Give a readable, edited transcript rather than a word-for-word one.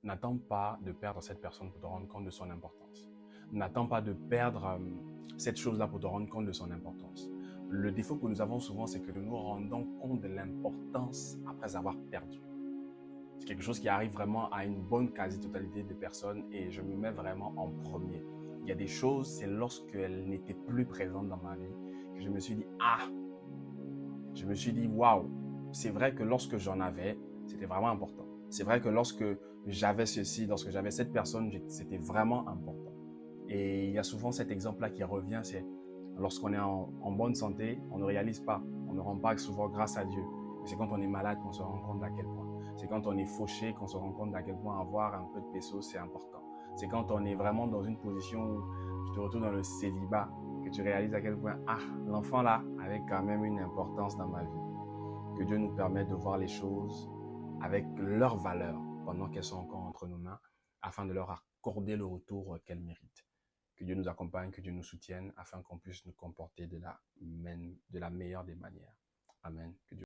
n'attends pas de perdre cette personne pour te rendre compte de son importance. N'attends pas de perdre cette chose-là pour te rendre compte de son importance. Le défaut que nous avons souvent, c'est que nous nous rendons compte de l'importance après avoir perdu. C'est quelque chose qui arrive vraiment à une bonne quasi-totalité de personnes et je me mets vraiment en premier. Il y a des choses, c'est lorsqu'elles n'étaient plus présentes dans ma vie que je me suis dit, je me suis dit, waouh, c'est vrai que lorsque j'en avais, c'était vraiment important. C'est vrai que lorsque j'avais ceci, lorsque j'avais cette personne, c'était vraiment important. Et il y a souvent cet exemple-là qui revient, c'est lorsqu'on est en bonne santé, on ne réalise pas, on ne rend pas souvent grâce à Dieu. C'est quand on est malade qu'on se rend compte d'à quel point. C'est quand on est fauché qu'on se rend compte d'à quel point avoir un peu de peso, c'est important. C'est quand on est vraiment dans une position où tu te retrouves dans le célibat que tu réalises à quel point, l'enfant là avait quand même une importance dans ma vie. Que Dieu nous permette de voir les choses avec leur valeur pendant qu'elles sont encore entre nos mains, afin de leur accorder le retour qu'elles méritent. Que Dieu nous accompagne, que Dieu nous soutienne, afin qu'on puisse nous comporter de la meilleure des manières. Amen. Que Dieu